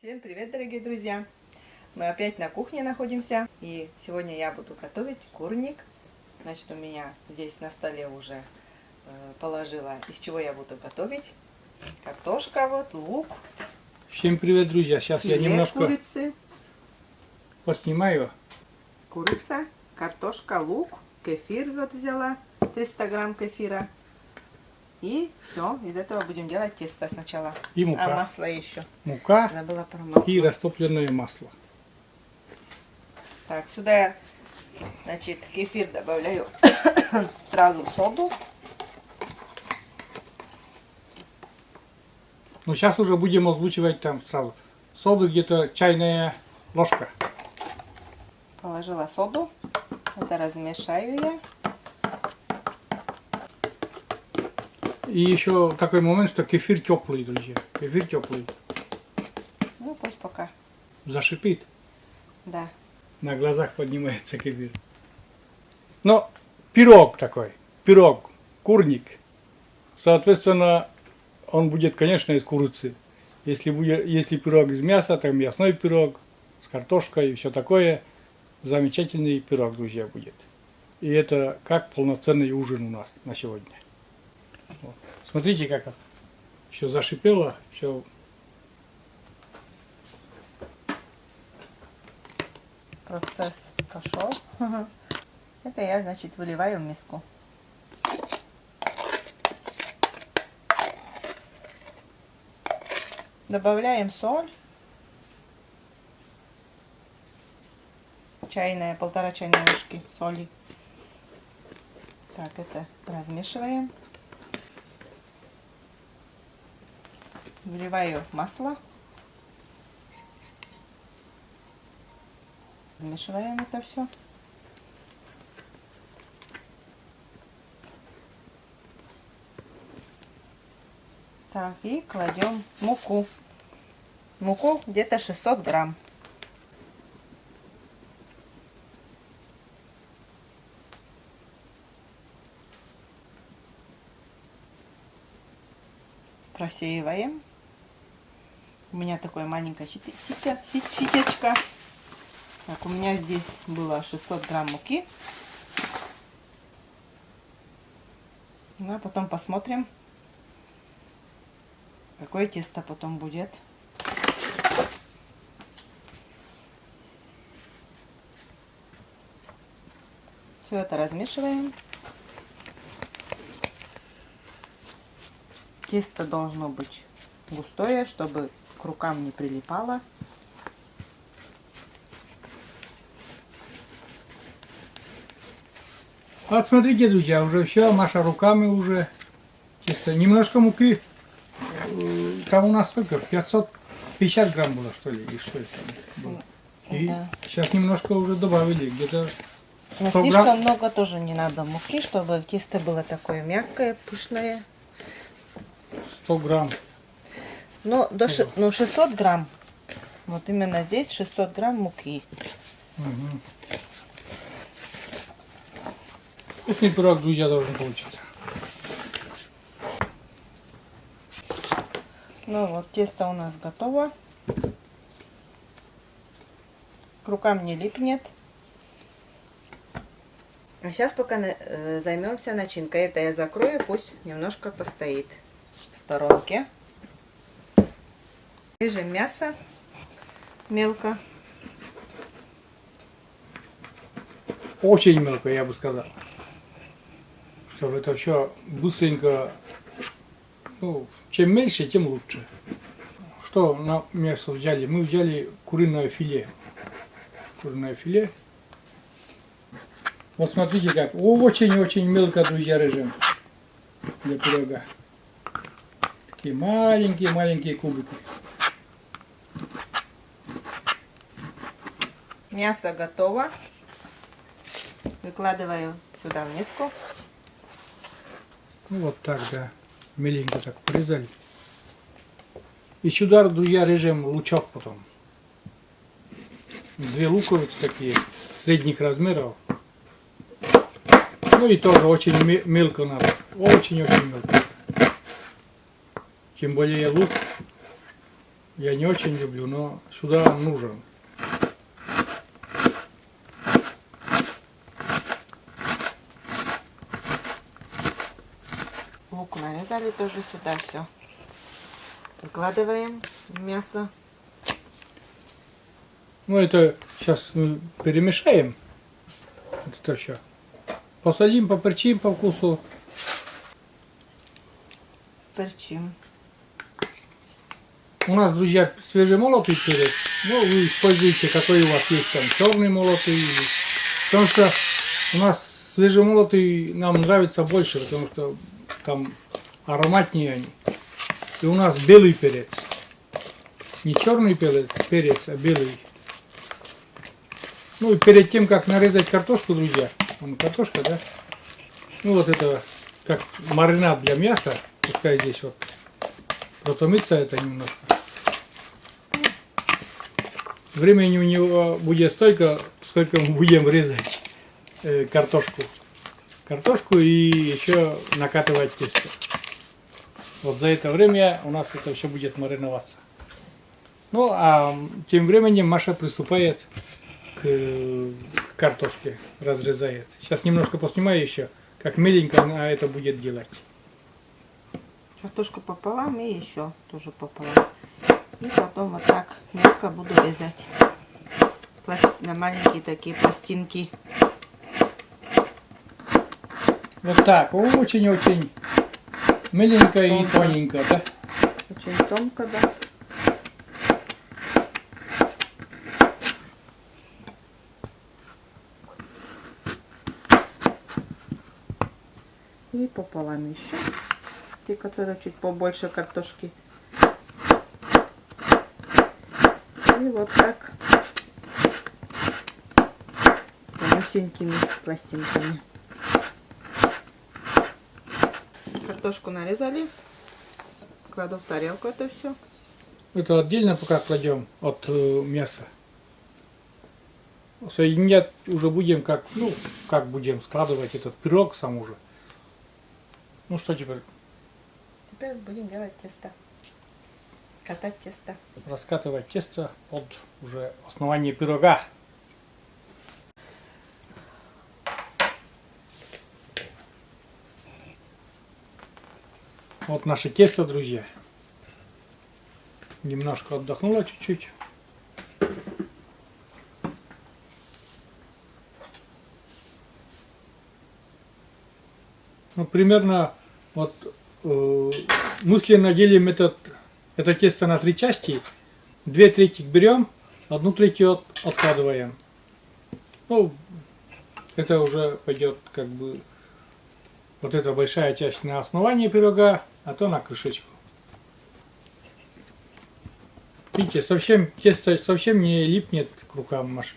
Всем привет, дорогие друзья! Мы опять на кухне находимся, и сегодня я буду готовить курник. Значит, у меня здесь на столе уже положила, из чего я буду готовить. Картошка, вот, лук. Всем привет, друзья! Сейчас я немножко курицы, поснимаю. курица, картошка, лук, кефир вот взяла, 300 грамм кефира. И все, из этого будем делать тесто сначала. И мука. А масло еще. Мука Забыла про масло. и растопленное масло. Так, сюда я, значит, кефир добавляю сразу соду. Ну, сейчас уже будем озвучивать там сразу. Соду где-то чайная ложка. Положила соду. Это размешаю я. И еще такой момент, что кефир теплый, друзья. Кефир теплый. Ну, пусть пока. Зашипит. Да. На глазах поднимается кефир. Но пирог такой. Пирог. Курник. Соответственно, он будет, конечно, из курицы. Если пирог из мяса, то мясной пирог с картошкой и все такое. Замечательный пирог, друзья, будет. И это как полноценный ужин у нас на сегодня. Вот. Смотрите, как все зашипело, все. Процесс пошел. Это я, значит, выливаю в миску. Добавляем соль. Чайная, 1,5 чайной ложки соли. Так, это размешиваем. Вливаю масло. Замешиваем это все. Так, и кладем муку. Муку где-то 600 грамм. Просеиваем. У меня такое маленькое ситечко. Так, у меня здесь было 600 грамм муки. Ну, а потом посмотрим, какое тесто потом будет. Все это размешиваем. Тесто должно быть густое, чтобы к рукам не прилипало. Вот смотрите, друзья, уже все, Маша руками уже тесто. Немножко муки. Там у нас сколько? 550 грамм было, что ли? И что это было? И да. Сейчас немножко уже добавили, где-то Но 100 слишком грамм. много тоже не надо муки, чтобы тесто было такое мягкое, пышное. 100 грамм. Ну, 600 грамм. Вот именно здесь 600 грамм муки. Угу. Вкусный пирог, друзья, должен получиться. Ну вот, тесто у нас готово. К рукам не липнет. А сейчас пока займемся начинкой. Это я закрою, пусть немножко постоит в сторонке. Режем мясо мелко. Очень мелко, я бы сказал. Чтобы это все быстренько. Ну, чем меньше, тем лучше. Что на мясо взяли? Мы взяли куриное филе. Куриное филе. Вот смотрите как. Очень-очень мелко, друзья, режем для пирога. Такие маленькие-маленькие кубики. Мясо готово. Выкладываю сюда в миску. Ну вот так, да. Меленько так порезали. И сюда, друзья, режем лучок потом. 2 луковицы такие, средних размеров. Ну и тоже очень мелко надо. Очень-очень мелко. Тем более лук я не очень люблю, но сюда он нужен. Лук нарезали тоже сюда все. Выкладываем мясо. Ну, это сейчас мы перемешаем. Вот это все. Посолим, поперчим по вкусу. Перчим. У нас, друзья, свежемолотый перец. Ну, вы используете, какой у вас есть там, черный молотый. Потому что у нас свежемолотый нам нравится больше, потому что там ароматнее они. И у нас белый перец. Не черный перец, а белый. Ну и перед тем, как нарезать картошку, друзья, вон картошка, да? Ну вот это как маринад для мяса. Пускай здесь вот протомится это немножко. Времени у него будет столько, сколько мы будем резать картошку. Картошку и еще накатывать тесто. Вот за это время у нас это все будет мариноваться. Ну а тем временем Маша приступает к картошке, разрезает. Сейчас немножко поснимаю еще, как миленько она это будет делать. Картошку пополам и еще тоже пополам. И потом вот так мелко буду резать. На маленькие такие пластинки. Вот так, очень-очень миленько и тоненько, да? Очень тонко, да. И пополам еще. Те, которые чуть побольше картошки. И вот так тонюсенькими пластинками. Картошку нарезали. Кладу в тарелку это все. Это отдельно пока кладем от мяса. Соединять уже будем как, ну, как будем складывать этот пирог сам уже. Ну что теперь? Теперь будем делать тесто. Катать тесто. Раскатывать тесто под уже основание пирога. Вот наше тесто, друзья. Немножко отдохнуло чуть-чуть. Ну, примерно вот мысленно делим это тесто на 3 части. 2/3 берем, 1/3 откладываем. Ну, это уже пойдет как бы вот эта большая часть на основание пирога, а то на крышечку. Видите, тесто совсем не липнет к рукам Маши.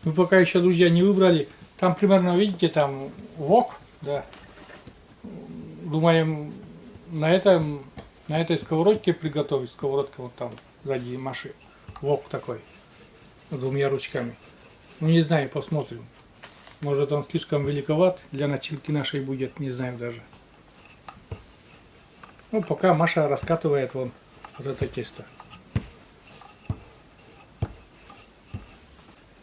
Мы пока еще, друзья, не выбрали. Там примерно, видите, там вок, да. Думаем на этой сковородке приготовить. Сковородка вот там сзади Маши. Вок такой. 2 ручками. Ну не знаю, посмотрим. Может он слишком великоват для начинки нашей будет, не знаю даже. Ну пока Маша раскатывает вон вот это тесто.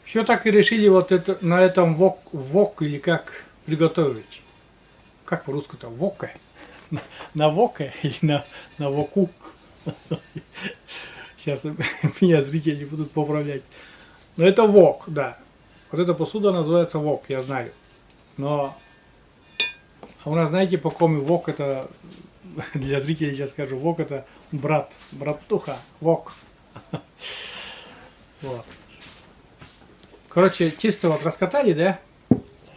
Все так и решили вот это на этом вок или как приготовить. Как по-русски-то? Вока? На вока или на воку? Сейчас меня зрители будут поправлять. Но это вок, да. Вот эта посуда называется вок, я знаю. Но а у нас, знаете, по кому вок это, для зрителей сейчас скажу, вок это брат, братуха, вок. Вот. Короче, тесто вот раскатали, да?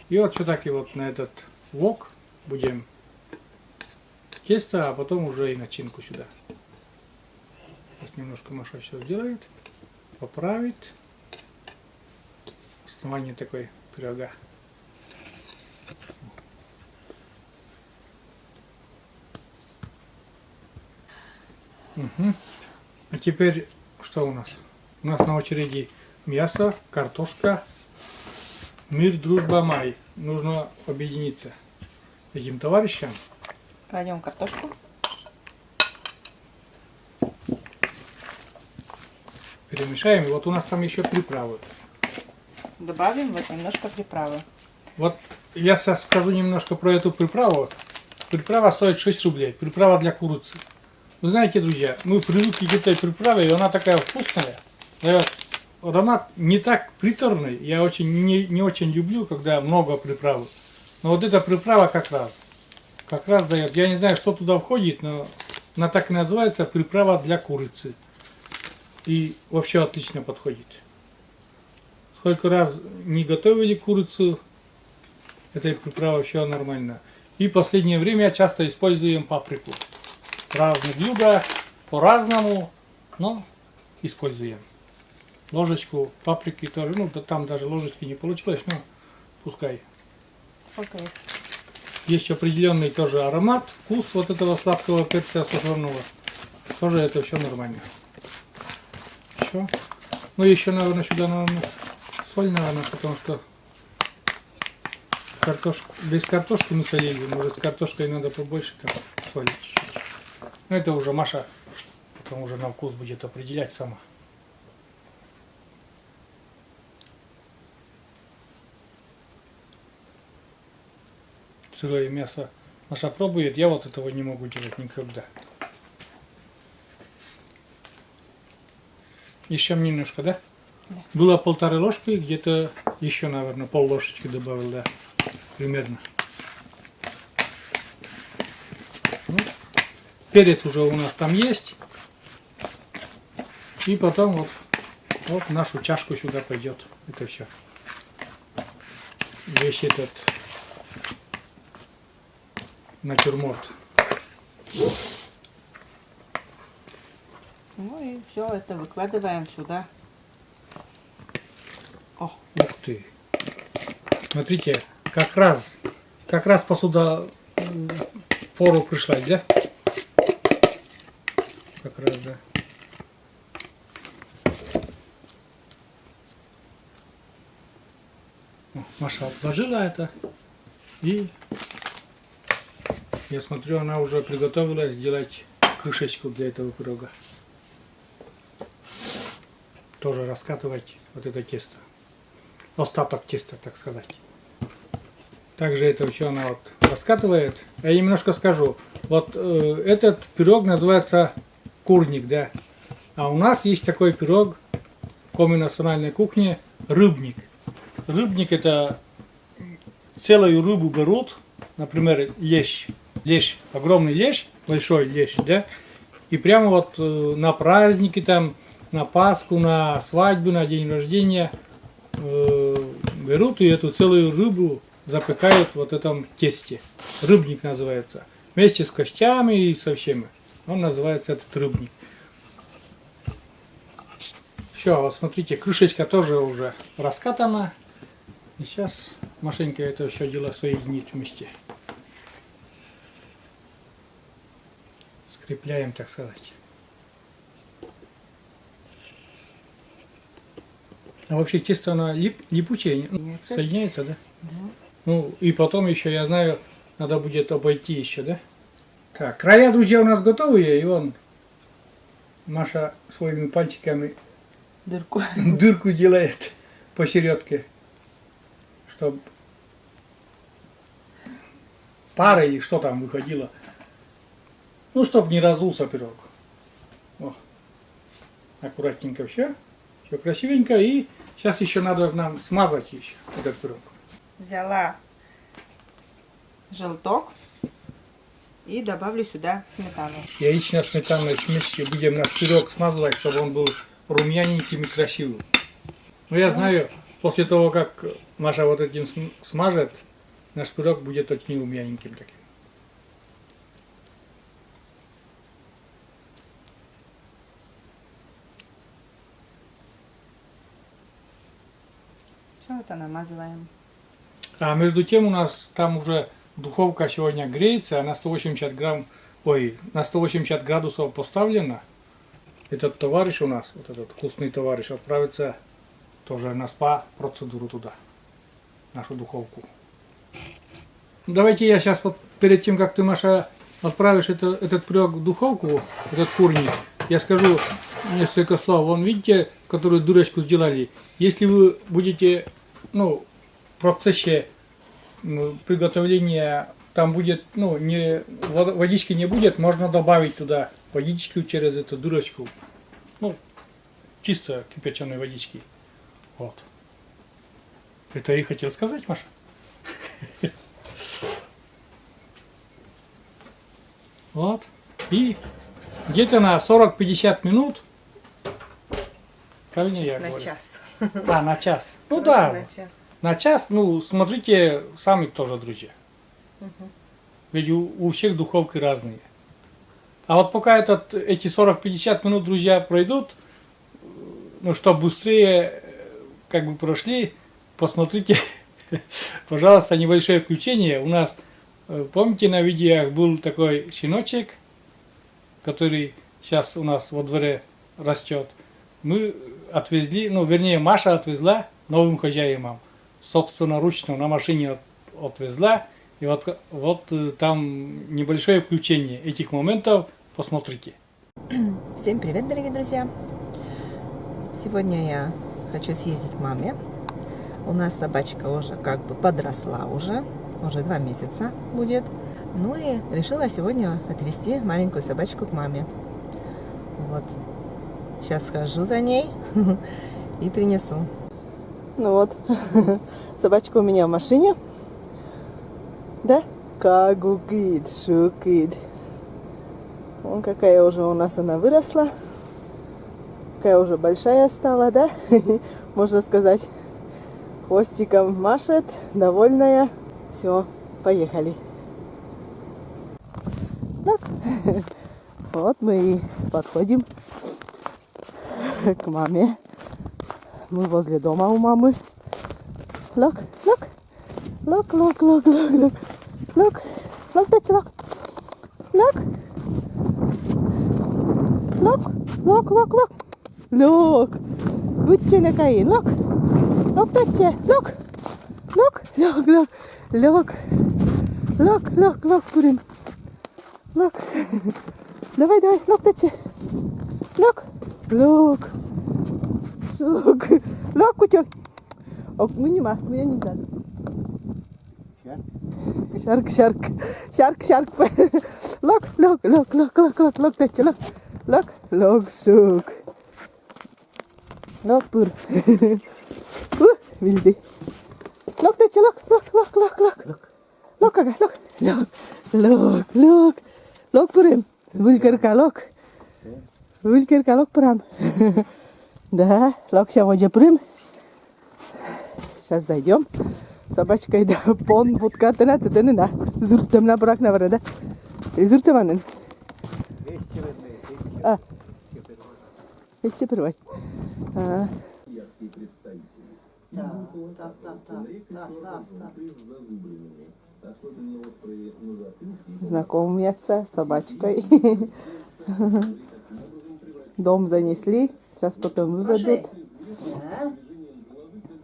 И вот что так и вот на этот вок будем тесто, а потом уже и начинку сюда. Сейчас немножко Маша все сделает, поправит. Основание такой пирога. Угу. А теперь что у нас? У нас на очереди мясо, картошка, Мир, дружба, май. Нужно объединиться этим товарищам. Кладем картошку. Перемешаем. И вот у нас там еще приправы. Добавим вот немножко приправы. Вот я сейчас скажу немножко про эту приправу. Приправа стоит 6 рублей. Приправа для курицы. Вы знаете, друзья, мы привыкли к этой приправе, и она такая вкусная. Аромат не так приторный. Я не очень люблю, когда много приправы. Но вот эта приправа как раз дает. Я не знаю, что туда входит, но она так и называется приправа для курицы. И вообще отлично подходит. Сколько раз не готовили курицу, этой приправы все нормально. И в последнее время часто используем паприку. В разных блюдах, по-разному, но используем. Ложечку паприки тоже, ну там даже ложечки не получилось, но пускай. Сколько есть? Есть определенный тоже аромат, вкус вот этого сладкого перца сушеного. Тоже это все нормально. Все. Ну еще, наверное, сюда, соль, наверное, потому что без картошки мы солили. Может, с картошкой надо побольше там соли чуть-чуть. Но это уже Маша потом уже на вкус будет определять сама. Сырое мясо Маша пробует, я вот этого не могу делать никогда. Еще немножко, да? Да. Было 1,5 ложки, где-то еще, наверное, пол-ложечки добавил, да, примерно. Ну, перец уже у нас там есть. И потом вот в нашу чашку сюда пойдет это все. Весь этот натюрморт. Ну и все это выкладываем сюда. О, Ух ты! Смотрите, как раз посуда в пору пришла, да? Как раз, да. О, Маша отложила это, и я смотрю, она уже приготовила сделать крышечку для этого пирога. Тоже раскатывать вот это тесто. Остаток теста, так сказать. Также это все она вот раскатывает. Я немножко скажу. Вот этот пирог называется курник, да. А у нас есть такой пирог в Коми национальной кухне рыбник. Рыбник — это целую рыбу берут, например, лещ, огромный лещ, большой лещ, да. И прямо вот на праздники там, на Пасху, на свадьбу, на день рождения берут и эту целую рыбу запекают вот в этом тесте. Рыбник называется. Вместе с костями и со всеми. Он называется этот рыбник. Все, вот смотрите, крышечка тоже уже раскатана. И сейчас Машенька это все дело соединит вместе. Скрепляем, так сказать. А вообще тесто оно липучее, соединяется, да? да. Ну и потом еще, я знаю, надо будет обойти еще, да? Так, края, друзья, у нас готовые, и вон Маша своими пальчиками дырку делает посередке, чтобы пара или что там выходило. Ну, чтобы не раздулся пирог. О, аккуратненько все красивенько. И сейчас еще надо нам смазать еще этот пирог. Взяла желток и добавлю сюда сметану. Яично-сметанной смесью будем наш пирог смазывать, чтобы он был румяненьким и красивым. Но я знаю, после того, как Маша вот этим смажет, наш пирог будет очень румяненьким таким. Все это намазываем. А между тем у нас там уже духовка сегодня греется, на 180 градусов поставлена. Этот товарищ у нас, вот этот вкусный товарищ, отправится тоже на СПА процедуру туда. нашу духовку. Давайте я сейчас вот перед тем, как ты, Маша, отправишь этот пирог в духовку, этот курник, я скажу несколько слов. Вон, видите, которую дырочку сделали? Если вы будете, в процессе приготовления, там будет, водички не будет, можно добавить туда водичку через эту дырочку. Чисто кипяченой водички. Вот. Это я и хотел сказать, Маша. Вот. И где-то на 40-50 минут. Правильно я На говорю? час. На час. Короче, Да. На час. На час, смотрите сами тоже, друзья. Ведь у всех духовки разные. А вот пока эти 40-50 минут, друзья, пройдут, чтобы быстрее прошли, посмотрите, пожалуйста, небольшое включение. У нас, помните, на видео был такой щеночек, который сейчас у нас во дворе растет. Мы отвезли, Маша отвезла новым хозяевам. Собственноручно на машине отвезла. И вот там небольшое включение этих моментов. Посмотрите. Всем привет, дорогие друзья! Сегодня я хочу съездить к маме. У нас собачка уже подросла уже 2 месяца будет. Ну и решила сегодня отвезти маленькую собачку к маме. Вот. Сейчас схожу за ней и принесу. Ну вот, собачка у меня в машине. Да? Как гукает, шукает. Вон какая уже у нас она выросла. Какая уже большая стала, да? Можно сказать. Хвостиком машет, довольная. Все, поехали. Так. Вот мы и подходим к маме. Мы возле дома у мамы. Look, look, look, look, look, look, look, look, look, that's look, look, look, look, look, look, look, good nakain, look, look, that's it, look, look, look, look, look, look, look, look, put him, look, давай, давай, look, that's it, look, look. Look, look, кутё. Внимай, меня не надо. Shark, shark, shark, shark. Look, look, look, look, look, look, look, that's look, look, look, shook. Look, pur. Vildi. Look, that's look, look, look, look, look. Look, aga, look, look, look, look, look, purim. Vulkerka, look. Vulkerka, look, puram. Да, локся воде прым. Сейчас зайдем. Собачка и да, пон подкатена, цедена, да. Зуртем на брак, наверное, да. И зуртеманен. Еще первый. Знакомятся с собачкой. Дом занесли. Сейчас потом выведут.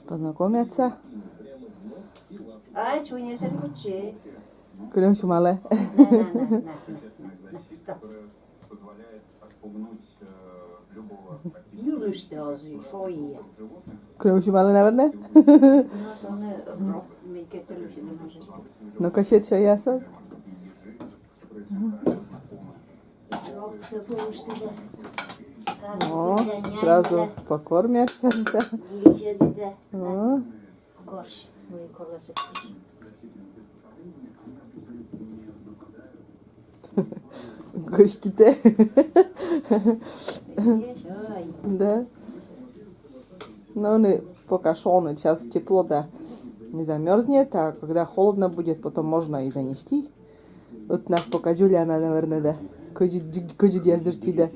Познакомятся. Ай, чуня се куче. Крем шумале. Юлиш те ази, шоие. Крем шумале, наверное. Ну, то не рок, мейке телефи не можеш. Ну, кашет, что я саз. Рок те поуште да. О, сразу покормят сейчас, да. О, Кош, мои колеса. гостите. Да. Но он пока шел, сейчас тепло, да, не замерзнет, а когда холодно будет, потом можно и занести. Вот нас пока Джулиана, наверное, да. Кожи яздырти, да.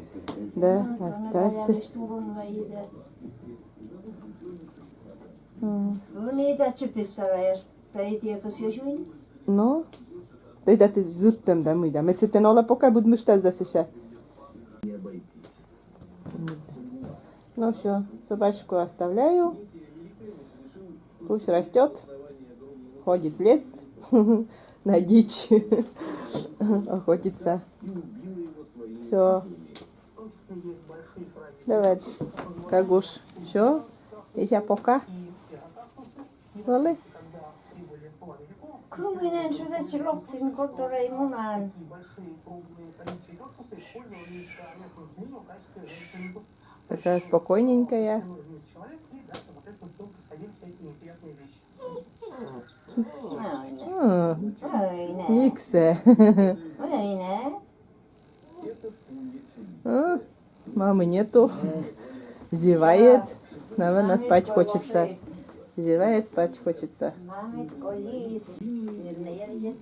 Да, остаться. Мне да чеписара, я пойти к сюжуин. Ну, да ты зуртем, да мы, да. Мы цитен ола пока будем ждать, да сейчас. Ну все, собачку оставляю. Пусть растет. ходит в лес на дичь, охотится. Все. Давай, Кагуш. Все. Isä poka. Oli. Kuminen syödä loptin kotorei munan. Такая спокойненькая. Öine. Никсе. Öine. Мамы нету. Зевает. Наверное, спать хочется. Зевает, спать хочется. Mamit olis. Sirne jäliset.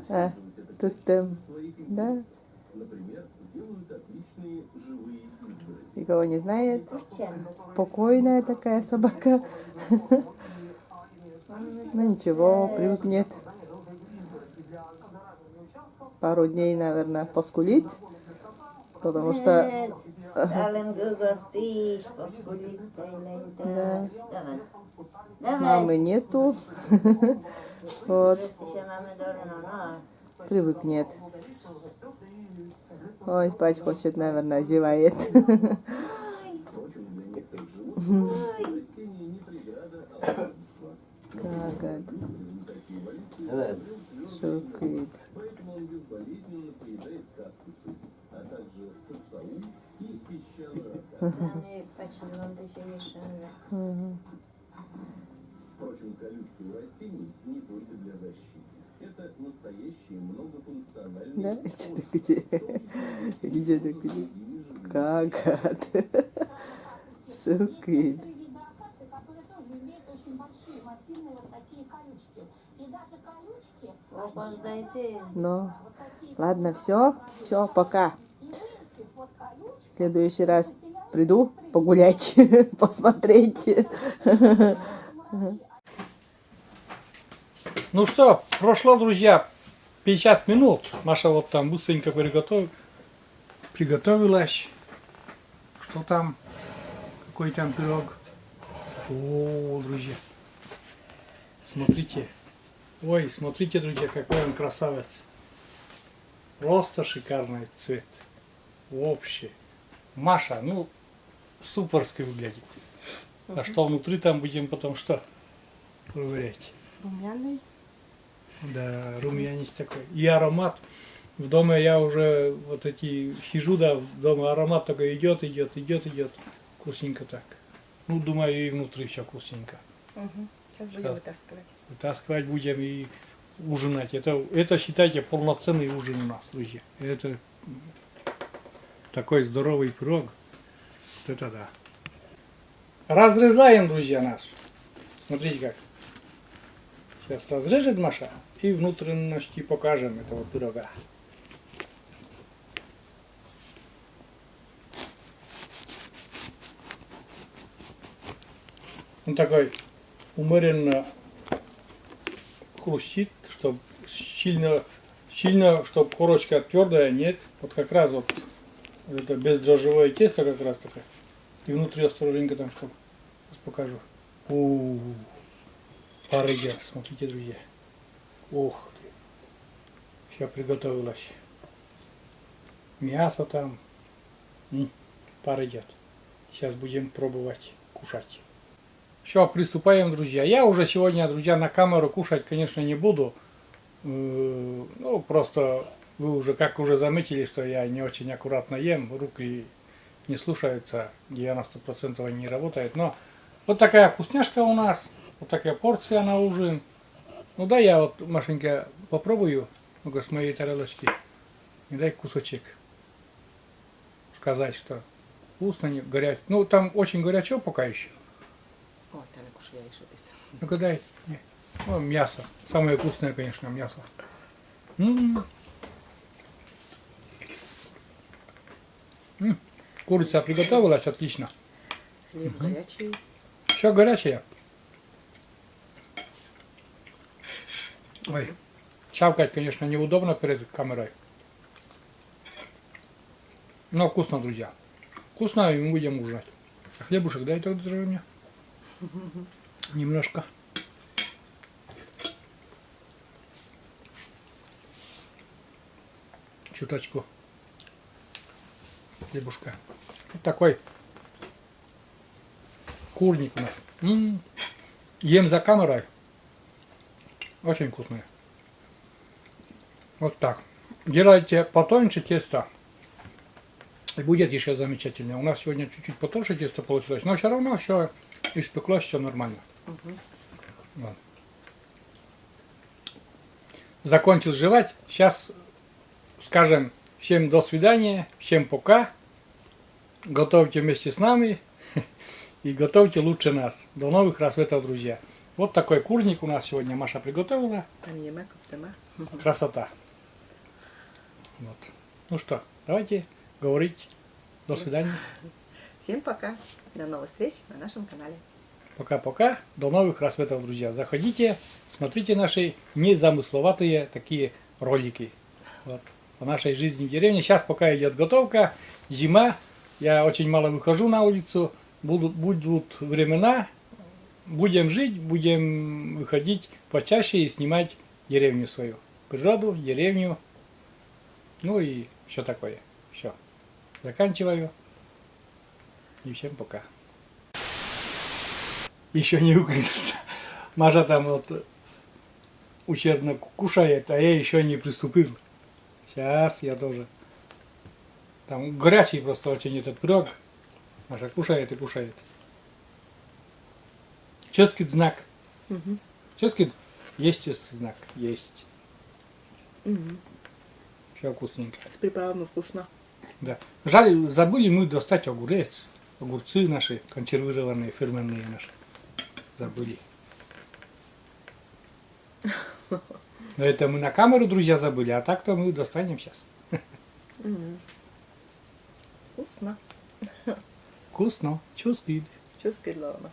А, тут там, да. Никого не знает. Спокойная такая собака. Ну ничего, привыкнет. Пару дней, наверное, поскулит. Потому что Täällä kukos piis, poskulit teille taas. Давай. мамы нету. Вот, Се маме дорно, привыкнет. Ой, спать хочет, наверное, зевает. Как это? Шукает. Mamy patrzą do siebie jeszcze. Впрочем, колючки у растений не только для защиты. Это настоящие многофункциональные Да? Где ты где? Как это? Шукает. Опоздайте. Ну, ладно, все, пока. В следующий раз приду погулять, посмотреть. Ну что, прошло, друзья, 50 минут. Маша вот там быстренько приготовилась. Что там? Какой там пирог? О, друзья. Смотрите. Ой, смотрите, друзья, какой он красавец. Просто шикарный цвет. Вообще. Маша, ну, суперски выглядит. А что внутри там будем потом что проверять? Румяный. Да, румянец такой. И аромат. В доме я уже вот эти хижу, да, в доме аромат такой идет. Вкусненько так. Ну, думаю, и внутри все вкусненько. Сейчас будем Да. вытаскивать. Вытаскивать будем и ужинать. Это считайте, полноценный ужин у нас, друзья. Это такой здоровый пирог. Вот это да. Разрезаем, друзья, нас. Смотрите как. Сейчас разрежет Маша и внутренности покажем этого пирога. Он такой умеренно хрустит, чтобы сильно, чтобы корочка твердая, нет. Вот как раз вот это бездрожжевое тесто как раз такое. И внутри осторожненько там, чтобы сейчас покажу. Парыгер, смотрите, друзья. Ух ты. Все приготовилось. Мясо там. Пар идет. Сейчас будем пробовать кушать. Все, приступаем, друзья. Я уже сегодня, друзья, на камеру кушать, конечно, не буду. Ну, просто вы уже, как уже заметили, что я не очень аккуратно ем. Руки не слушаются, 90% не работает. Но вот такая вкусняшка у нас. Вот такая порция на ужин. Ну да, я вот, Машенька, попробую. Ну-ка, с моей тарелочки. И дай кусочек. Сказать, что вкусно, не горячо. Ну, там очень горячо пока еще. О, тäällä kun jäi sopissa. Ну-ка дай. Не. Ну, мясо. Самое вкусное, конечно, мясо. Курица приготовилась, отлично. Хлеб горячий. Все горячее. Ой, чавкать, конечно, неудобно перед камерой. Но вкусно, друзья. Вкусно, и мы будем ужинать. Хлебушек дай тогда тоже мне. Немножко. Чуточку. Хлебушка. Вот такой курник у нас. Ем за камерой. Очень вкусный. Вот так. Делайте потоньше тесто. И будет еще замечательно. У нас сегодня чуть-чуть потоньше тесто получилось, но все равно все испеклось, все нормально. Вот. Закончил жевать. Сейчас скажем всем до свидания, всем пока. Готовьте вместе с нами и готовьте лучше нас. До новых рассветов, друзья. Вот такой курник у нас сегодня Маша приготовила. Красота. Вот. Ну что, давайте говорить. До свидания. Всем пока. До новых встреч на нашем канале. Пока-пока. До новых рассветов, друзья. Заходите, смотрите наши незамысловатые такие ролики. Вот. По нашей жизни в деревне. Сейчас пока идет готовка. Зима. Я очень мало выхожу на улицу. Будут времена. Будем жить, будем выходить почаще и снимать деревню свою. Природу, деревню. Ну и все такое. Все. Заканчиваю. И всем пока. Еще не выключился. Маша там вот ущербно кушает, а я еще не приступил. Сейчас я тоже. Там горячий просто очень этот пирог. Маша кушает и кушает. Чешский знак. Чешский есть чешский знак. Есть. Все вкусненько. С приправами вкусно. Да. Жаль, забыли мы достать огурец. Огурцы наши, консервированные, фирменные наши. Забыли. Но это мы на камеру, друзья, забыли, а так-то мы достанем сейчас. Вкусно. Вкусно. Чувствует. Чувствует главное.